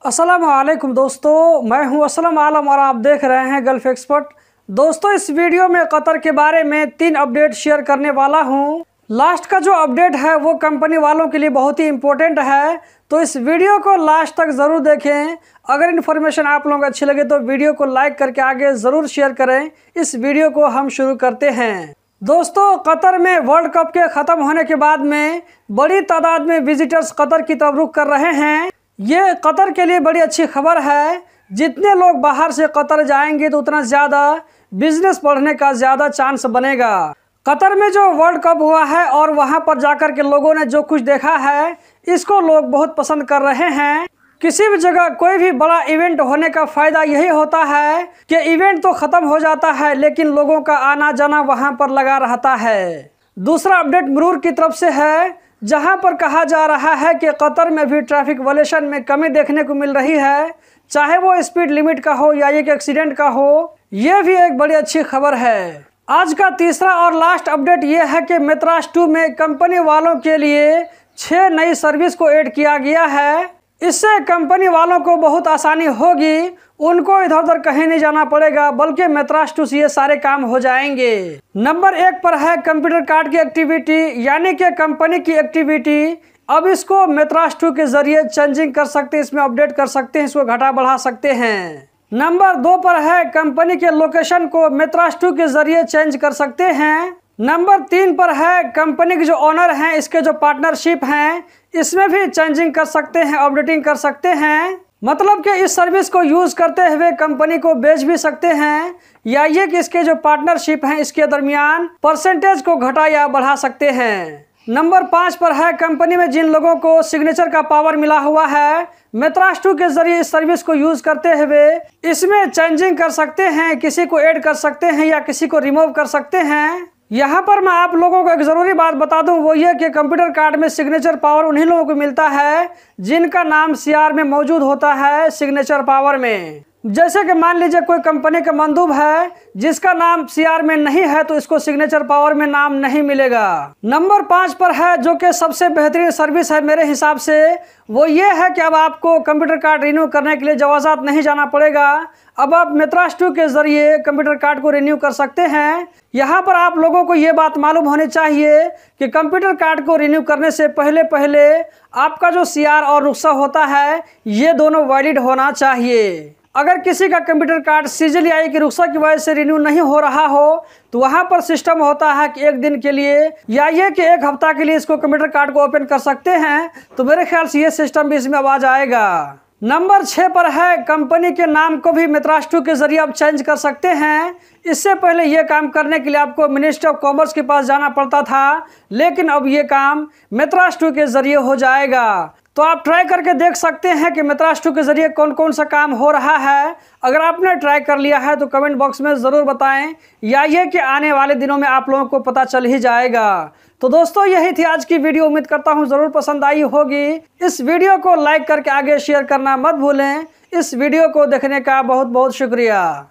अस्सलामुअलैकुम दोस्तों, मैं हूं असलम आलम और आप देख रहे हैं गल्फ एक्सपर्ट। दोस्तों, इस वीडियो में कतर के बारे में 3 अपडेट शेयर करने वाला हूं। लास्ट का जो अपडेट है वो कंपनी वालों के लिए बहुत ही इम्पोर्टेंट है, तो इस वीडियो को लास्ट तक ज़रूर देखें। अगर इन्फॉर्मेशन आप लोगों को अच्छी लगे तो वीडियो को लाइक करके आगे ज़रूर शेयर करें। इस वीडियो को हम शुरू करते हैं। दोस्तों, कतर में वर्ल्ड कप के ख़त्म होने के बाद में बड़ी तादाद में विजिटर्स कतर की तरफ रुख कर रहे हैं। ये कतर के लिए बड़ी अच्छी खबर है। जितने लोग बाहर से कतर जाएंगे तो उतना ज़्यादा बिजनेस बढ़ने का ज़्यादा चांस बनेगा। कतर में जो वर्ल्ड कप हुआ है और वहां पर जाकर के लोगों ने जो कुछ देखा है, इसको लोग बहुत पसंद कर रहे हैं। किसी भी जगह कोई भी बड़ा इवेंट होने का फ़ायदा यही होता है कि इवेंट तो ख़त्म हो जाता है लेकिन लोगों का आना जाना वहां पर लगा रहता है। दूसरा अपडेट मरूर की तरफ से है, जहां पर कहा जा रहा है कि कतर में भी ट्रैफिक वायलेशन में कमी देखने को मिल रही है, चाहे वो स्पीड लिमिट का हो या एक एक्सीडेंट का हो। ये भी एक बड़ी अच्छी खबर है। आज का तीसरा और लास्ट अपडेट ये है कि मेत्रास 2 में कंपनी वालों के लिए 6 नई सर्विस को ऐड किया गया है। इससे कंपनी वालों को बहुत आसानी होगी, उनको इधर उधर कहीं नहीं जाना पड़ेगा, बल्कि मेत्रास 2 से ये सारे काम हो जाएंगे। नंबर 1 पर है कंप्यूटर कार्ड की एक्टिविटी, यानी कि कंपनी की एक्टिविटी। अब इसको मेत्रास 2 के जरिए चेंजिंग कर सकते हैं, इसमें अपडेट कर सकते हैं, इसको घटा बढ़ा सकते हैं। नंबर 2 पर है कंपनी के लोकेशन को मेत्रास 2 के जरिए चेंज कर सकते हैं। नंबर 3 पर है कंपनी के जो ओनर हैं, इसके जो पार्टनरशिप हैं, इसमें भी चेंजिंग कर सकते हैं, अपडेटिंग कर सकते हैं। मतलब कि इस सर्विस को यूज करते हुए कंपनी को बेच भी सकते हैं, या ये कि इसके जो पार्टनरशिप हैं इसके दरमियान परसेंटेज को घटा या बढ़ा सकते हैं। नंबर 5 पर है कंपनी में जिन लोगों को सिग्नेचर का पावर मिला हुआ है, मेत्रास 2 के जरिए इस सर्विस को यूज करते हुए इसमें चेंजिंग कर सकते हैं, किसी को ऐड कर सकते हैं या किसी को रिमूव कर सकते हैं। यहाँ पर मैं आप लोगों को एक ज़रूरी बात बता दूं, वो ये कि कंप्यूटर कार्ड में सिग्नेचर पावर उन्हीं लोगों को मिलता है जिनका नाम सीआर में मौजूद होता है सिग्नेचर पावर में। जैसे कि मान लीजिए कोई कंपनी का मंदूब है जिसका नाम सीआर में नहीं है, तो इसको सिग्नेचर पावर में नाम नहीं मिलेगा। नंबर 5 पर है, जो कि सबसे बेहतरीन सर्विस है मेरे हिसाब से, वो ये है कि अब आपको कंप्यूटर कार्ड रिन्यू करने के लिए जवाजात नहीं जाना पड़ेगा। अब आप मेत्रास 2 के जरिए कंप्यूटर कार्ड को रिन्यू कर सकते हैं। यहाँ पर आप लोगों को ये बात मालूम होनी चाहिए कि कंप्यूटर कार्ड को रिन्यू करने से पहले आपका जो सीआर और रुख्सा होता है, ये दोनों वैलिड होना चाहिए। अगर किसी का कंप्यूटर कार्ड सीजीएल की रुख्सा की वजह से रिन्यू नहीं हो रहा हो, तो वहाँ पर सिस्टम होता है कि 1 दिन के लिए या ये कि 1 हफ्ता के लिए इसको कंप्यूटर कार्ड को ओपन कर सकते हैं। तो मेरे ख्याल से ये सिस्टम भी इसमें अब आ जाएगा। नंबर 6 पर है कंपनी के नाम को भी मेत्रास 2 के जरिए आप चेंज कर सकते हैं। इससे पहले ये काम करने के लिए आपको मिनिस्ट्री ऑफ कॉमर्स के पास जाना पड़ता था, लेकिन अब ये काम मेत्रास 2 के जरिए हो जाएगा। तो आप ट्राई करके देख सकते हैं कि मेत्रास 2 के जरिए कौन कौन सा काम हो रहा है। अगर आपने ट्राई कर लिया है तो कमेंट बॉक्स में ज़रूर बताएं, या ये कि आने वाले दिनों में आप लोगों को पता चल ही जाएगा। तो दोस्तों, यही थी आज की वीडियो। उम्मीद करता हूँ ज़रूर पसंद आई होगी। इस वीडियो को लाइक करके आगे शेयर करना मत भूलें। इस वीडियो को देखने का बहुत बहुत शुक्रिया।